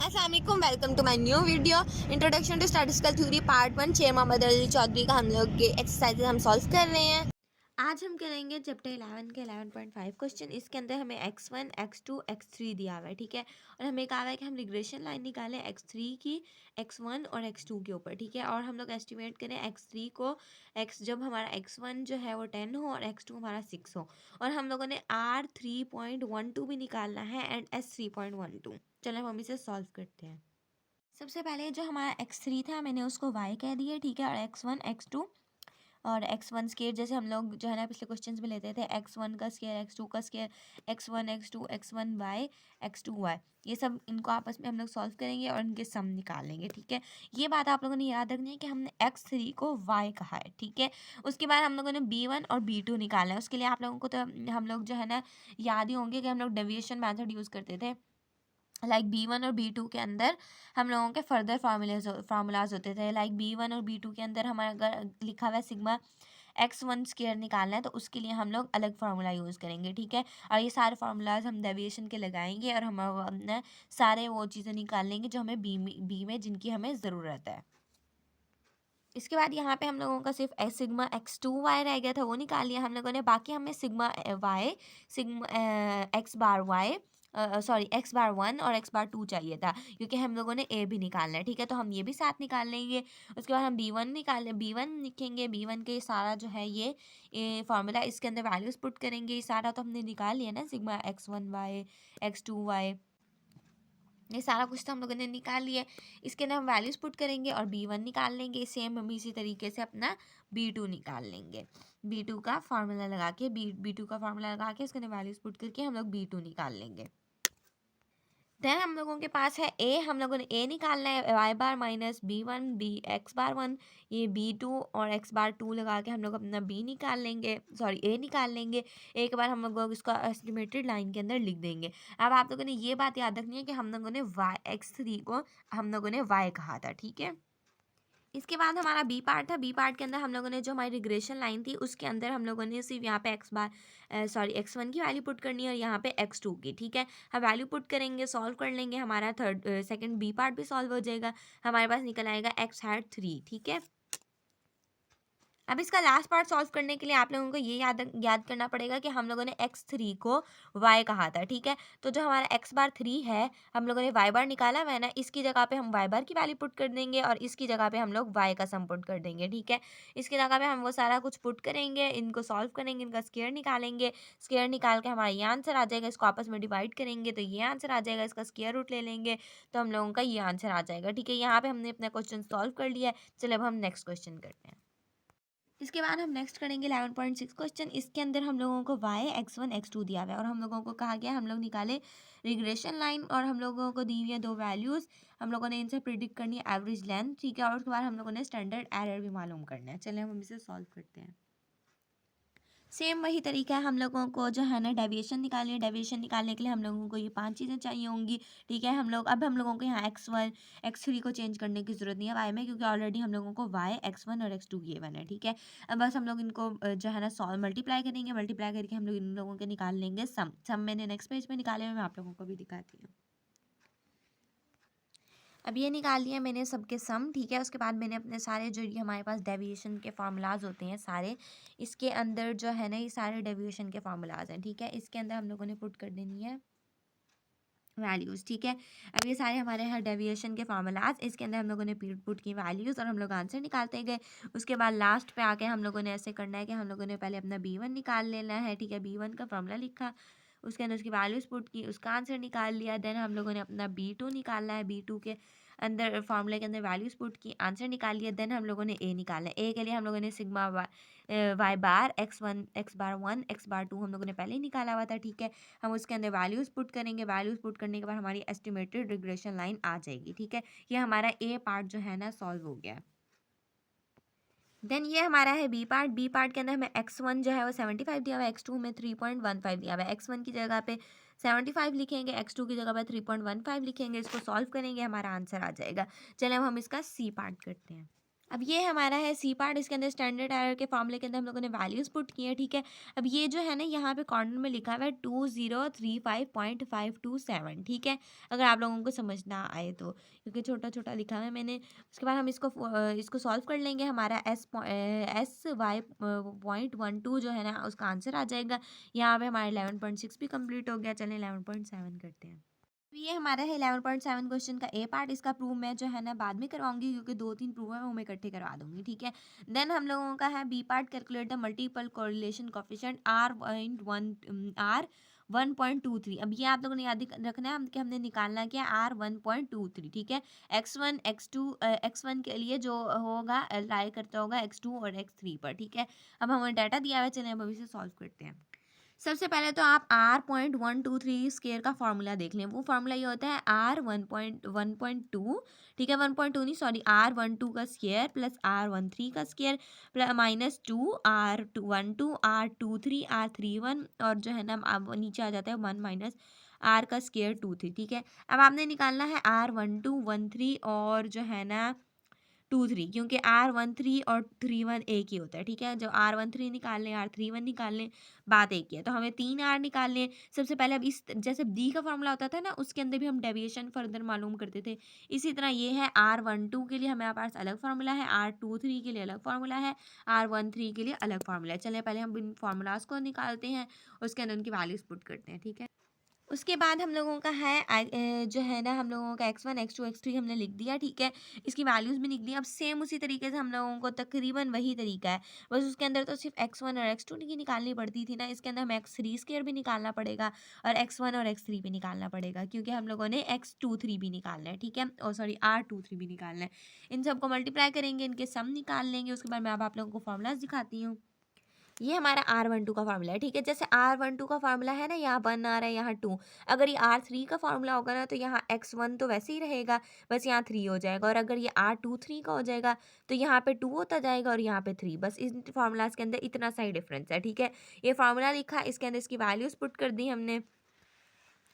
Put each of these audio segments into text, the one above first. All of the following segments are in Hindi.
अस्सलाम वालेकुम, welcome to my new video introduction to statistical theory part 1। Sher Mohammad Ali Chaudhary का हम लोग के एक्सरसाइजेज हम सॉल्व कर रहे हैं। आज हम करेंगे चैप्टर 11 के 11.5 क्वेश्चन। इसके अंदर हमें x1 x2 x3 दिया हुआ है, ठीक है। और हमें कहा हुआ है कि हम रिग्रेशन लाइन निकालें x3 की x1 और x2 के ऊपर, ठीक है। और हम लोग एस्टिमेट करें x3 को जब हमारा x1 जो है वो 10 हो और x2 हमारा 6 हो। और हम लोगों ने R3.12 भी निकालना है एंड S3.12। चलो हम इसे सॉल्व करते हैं। सबसे पहले जो हमारा x3 था मैंने उसको y कह दिया, ठीक है। और x1 x2 और x1 स्केयर, जैसे हम लोग जो है ना पिछले क्वेश्चंस में लेते थे x1 का स्केयर x2 का square x1 x2 x1 y x2 y, ये सब इनको आपस में हम लोग सॉल्व करेंगे और इनके सम निकाल लेंगे, ठीक है। ये बात आप लोगों ने याद रखनी है कि हमने x3 को y कहा है, ठीक है। उसके बाद हम लोगों ने b1 और b2 निकाला है। उसके लिए आप लोगों को तो हम लोग जो है ना याद ही होंगे कि हम लोग डेविएशन मेथड यूज़ करते थे। लाइक b1 और b2 के अंदर हम लोगों के फर्दर फार्मूलाज होते थे। लाइक b1 और b2 के अंदर हमारा अगर लिखा हुआ है सिग्मा x1 स्क्वायर निकालना है तो उसके लिए हम लोग अलग फार्मूला यूज़ करेंगे, ठीक है। और ये सारे फार्मूलाज हम डेविएशन के लगाएंगे और हम अपने सारे वो चीज़ें निकाल लेंगे जो हमें बी में जिनकी हमें ज़रूरत है। इसके बाद यहाँ पे हम लोगों का सिर्फ सिग्मा x2y रह गया था, वो निकाल लिया हम लोगों ने। बाकी हमें सिग्मा y सिग्मा x बार y सॉरी x बार 1 और x बार 2 चाहिए था, क्योंकि हम लोगों ने a भी निकालना है, ठीक है। तो हम ये भी साथ निकाल लेंगे। उसके बाद हम b1 लिखेंगे। b1 के सारा जो है ये फार्मूला इसके अंदर वैल्यूज पुट करेंगे। ये सारा तो हमने निकाल लिया ना, सिग्मा x1y x2y, ये सारा कुछ तो हम लोगों ने निकाल लिया। इसके अंदर हम वैल्यूज पुट करेंगे और b1 निकाल लेंगे। सेम हम इसी तरीके से अपना b2 निकाल लेंगे। b2 का फार्मूला लगा के b2 का फार्मूला लगा के इसके अंदर वैल्यूज पुट करके हम लोग b2 निकाल लेंगे। देन हम लोगों के पास है a, हम लोगों ने a निकालना है। y बार माइनस b1 b x बार 1, ये b2 और x बार 2 लगा के हम लोग अपना b निकाल लेंगे, सॉरी a निकाल लेंगे। एक बार हम लोग इसका एस्टिमेटेड लाइन के अंदर लिख देंगे। अब आप लोगों ने ये बात याद रखनी है कि हम लोगों ने x3 को हम लोगों ने y कहा था, ठीक है। इसके बाद हमारा बी पार्ट था। बी पार्ट के अंदर हम लोगों ने जो हमारी रिग्रेशन लाइन थी उसके अंदर हम लोगों ने सिर्फ यहाँ पे x1 की वैल्यू पुट करनी है और यहाँ पे x2 की, ठीक है। हम वैल्यू पुट करेंगे, सॉल्व कर लेंगे, हमारा सेकंड बी पार्ट भी सॉल्व हो जाएगा। हमारे पास निकल आएगा x हैट 3, ठीक है। अब इसका लास्ट पार्ट सॉल्व करने के लिए आप लोगों को ये याद करना पड़ेगा कि हम लोगों ने x3 को y कहा था, ठीक है। तो जो हमारा x बार 3 है हम लोगों ने y बार निकाला हुआ है ना, इसकी जगह पे हम y बार की वैल्यू पुट कर देंगे और इसकी जगह पे हम लोग y का सम पुट कर देंगे, ठीक है। इसकी जगह पे हम वो सारा कुछ पुट करेंगे, इनको सॉल्व करेंगे, इनका स्क्वायर निकालेंगे। स्क्वायर निकाल के हमारा ये आंसर आ जाएगा। इसको आपस में डिवाइड करेंगे तो ये आंसर आ जाएगा। इसका स्क्वायर रूट ले लेंगे तो हम लोगों का ये आंसर आ जाएगा, ठीक है। यहाँ पे हमने अपना क्वेश्चन सॉल्व कर लिया है। चलो अब हम नेक्स्ट क्वेश्चन करते हैं। इसके बाद हम नेक्स्ट करेंगे 11.6 क्वेश्चन। इसके अंदर हम लोगों को y x1 x2 दिया हुआ है और हम लोगों को कहा गया हम लोग निकाले रिग्रेशन लाइन और हम लोगों को दी हुई है दो वैल्यूज़। हम लोगों ने इनसे प्रिडिक्ट करनी है एवरेज लेंथ, ठीक है। और उसके बाद हम लोगों ने स्टैंडर्ड एरर भी मालूम करना है। चलिए हम इसे सॉल्व करते हैं। सेम वही तरीका है, हम लोगों को जो है ना डेविएशन निकालनी है। डेविएशन निकालने के लिए हम लोगों को ये 5 चीज़ें चाहिए होंगी, ठीक है। हम लोगों को यहाँ x1 x3 को चेंज करने की ज़रूरत नहीं है y में, क्योंकि ऑलरेडी हम लोगों को y x1 और x2 गिवन है, ठीक है। अब बस हम लोग इनको जो है ना सॉल्व मल्टीप्लाई करेंगे। मल्टीप्लाई करके हम लोग इन लोगों के निकाल लेंगे सम मैंने नेक्स्ट पेज में निकाले हुए, मैं आप लोगों को भी दिखाती हूँ। अब ये निकाल लिया मैंने सबके सम, ठीक है। उसके बाद मैंने अपने सारे जो ये हमारे पास डेविएशन के फार्मूलाज होते हैं सारे, इसके अंदर जो है ना ये सारे डेविएशन के फार्मूलाज हैं, ठीक है। इसके अंदर हम लोगों ने पुट कर देनी है वैल्यूज़, ठीक है। अब ये सारे हमारे यहाँ डेविएशन के फार्मूलाज, इसके अंदर हम लोगों ने पुट की वैल्यूज़ और हम लोग आंसर निकालते गए। उसके बाद लास्ट पे आके हम लोगों ने ऐसे करना है कि हम लोगों ने पहले अपना b1 निकाल लेना है, ठीक है। b1 का फार्मूला लिखा, उसके अंदर उसकी वैल्यूज़ पुट की, उसका आंसर निकाल लिया। देन हम लोगों ने अपना b2 निकालना है, b2 के अंदर फार्मूले के अंदर वैल्यूज़ पुट की, आंसर निकाल लिया। देन हम लोगों ने a निकालना है। a के लिए हम लोगों ने सिग्मा y बार x1 x बार 1 x बार 2 हम लोगों ने पहले ही निकाला हुआ था, ठीक है। हम उसके अंदर वैल्यूज़ पुट करेंगे। वैल्यूज़ पुट करने के बाद हमारी एस्टिमेटेड रिग्रेशन लाइन आ जाएगी, ठीक है। ये हमारा ए पार्ट जो है ना सॉल्व हो गया। देन ये हमारा है बी पार्ट। बी पार्ट के अंदर हमें x1 जो है वो 75 दिया हुआ है, x2 में 3.15 दिया हुआ है। x1 की जगह पे 75 लिखेंगे, x2 की जगह पे 3.15 लिखेंगे। इसको सॉल्व करेंगे, हमारा आंसर आ जाएगा। चलिए अब हम इसका सी पार्ट करते हैं। अब ये हमारा है सी पार्ट, इसके अंदर स्टैंडर्ड एरर के फॉर्मूले के अंदर हम लोगों ने वैल्यूज़ पुट की है, ठीक है। अब ये जो है ना यहाँ पे कॉर्नर में लिखा हुआ है 2035.527, ठीक है, अगर आप लोगों को समझ ना आए तो, क्योंकि छोटा छोटा लिखा हुआ है मैंने। उसके बाद हम इसको सॉल्व कर लेंगे। हमारा SY.12 जो है ना उसका आंसर आ जाएगा। यहाँ पे हमारा 11.6 भी कंप्लीट हो गया। चलें 11.7 करते हैं। तो ये हमारा है 11.7 क्वेश्चन का ए पार्ट। इसका प्रूव मैं जो है ना बाद में करवाऊंगी, क्योंकि 2-3 प्रूव है वो मैं इकट्ठे करवा दूंगी, ठीक है। देन हम लोगों का है B part, calculate the multiple correlation coefficient R 1.23। अब ये आप लोगों ने याद रखना है कि हमने निकालना क्या R 1.23, ठीक है। X1 के लिए जो होगा लाई करता होगा X2 और X3 पर, ठीक है। अब हमें डाटा दिया हुआ है, चलिए अब अभी से सॉल्व करते हैं। सबसे पहले तो आप R.123 स्केयर का फार्मूला देख लें। वो फार्मूला ये होता है R 1.2, ठीक है, 1.2 नहीं सॉरी, R 12 का स्केयर प्लस R 13 का स्केयर -2 R 12 R 23 R 31, और जो है ना अब नीचे आ जाता है 1 माइनस R का स्केयर 2 3, ठीक है। अब आपने निकालना है R 12 13 और जो है ना 2 3, क्योंकि R 13 और 31 एक ही होता है, ठीक है। जब R 13 निकाल लें R 31 निकाल लें, बात एक ही है। तो हमें 3 R निकाल लें। सबसे पहले अब इस जैसे डी का फॉर्मूला होता था ना, उसके अंदर भी हम डेविएशन फर्दर मालूम करते थे। इसी तरह ये है R 12 के लिए हमारे पास अलग फार्मूला है, R 23 के लिए अलग फार्मूला है, R 13 के लिए अलग फार्मूला है। चलिए पहले हम इन फार्मूलाज को निकालते हैं, उसके अंदर उनकी वैल्यूज पुट करते हैं, ठीक है। उसके बाद हम लोगों का है जो है ना हम लोगों का X1 X2 X3 हमने लिख दिया, ठीक है। इसकी वैल्यूज़ भी लिख दी। अब सेम उसी तरीके से हम लोगों को तकरीबन वही तरीका है, बस उसके अंदर तो सिर्फ X1 और X2 की निकालनी पड़ती थी ना, इसके अंदर हमें X3 स्क्वायर भी निकालना पड़ेगा और X1 और X3 भी निकालना पड़ेगा, क्योंकि हम लोगों ने X23 भी निकालना है, ठीक है, और सॉरी R23 भी निकालना है। इन सबको मल्टीप्लाई करेंगे, इनके सम निकाल लेंगे। उसके बाद मैं अब आप लोगों को फॉर्मूलाज दिखाती हूँ। ये हमारा R 12 का फार्मूला है, ठीक है। जैसे R 12 का फार्मूला है ना, यहाँ 1 आ रहा है, यहाँ 2। अगर ये R 3 का फार्मूला होगा ना, तो यहाँ X1 तो वैसे ही रहेगा, बस यहाँ 3 हो जाएगा। और अगर ये R 23 का हो जाएगा, तो यहाँ पे 2 होता जाएगा और यहाँ पे 3। बस इन फार्मूलाज के अंदर इतना सा ही डिफरेंस है, ठीक है। ये फार्मूला लिखा, इसके अंदर इसकी वैल्यूज पुट कर दी हमने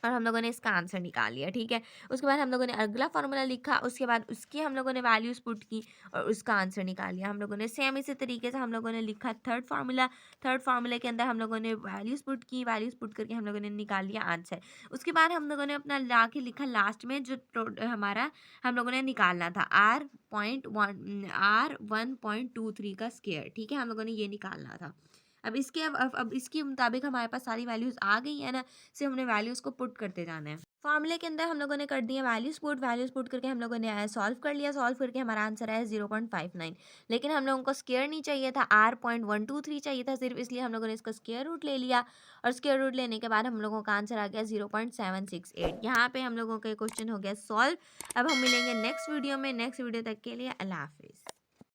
और हम लोगों ने इसका आंसर निकाल लिया, ठीक है। उसके बाद हम लोगों ने अगला फार्मूला लिखा, उसके बाद उसकी हम लोगों ने वैल्यूज पुट की और उसका आंसर निकाल लिया हम लोगों ने। सेम इसी तरीके से हम लोगों ने लिखा थर्ड फार्मूला। थर्ड फार्मूले के अंदर हम लोगों ने वैल्यूज पुट की, वैल्यूज पुट करके हम लोगों ने निकाल लिया आंसर। उसके बाद हम लोगों ने अपना ला के लिखा लास्ट में जो हमारा हम लोगों ने निकालना था R 1.23 का स्केयर, ठीक है, हम लोगों ने ये निकालना था। अब इसके मुताबिक हमारे पास सारी वैल्यूज आ गई है ना, सिर्फ हमने वैल्यूज को पुट करते जाना है। फॉर्मूले के अंदर हम लोगों ने कर दिया वैल्यूज पुट करके हम लोगों ने सॉल्व कर लिया। सॉल्व करके हमारा आंसर आया 0.59। लेकिन हम लोगों को स्क्वायर नहीं चाहिए था, R 1.23 चाहिए था सिर्फ, इसलिए हम लोगों ने इसका स्क्वायर रूट ले लिया और स्क्वायर रूट लेने के बाद हम लोगों का आंसर आ गया 0.768। यहाँ पे हम लोगों का क्वेश्चन हो गया सॉल्व। अब हम मिलेंगे नेक्स्ट वीडियो में। नेक्स्ट वीडियो तक के लिए अल्लाह हाफिज़।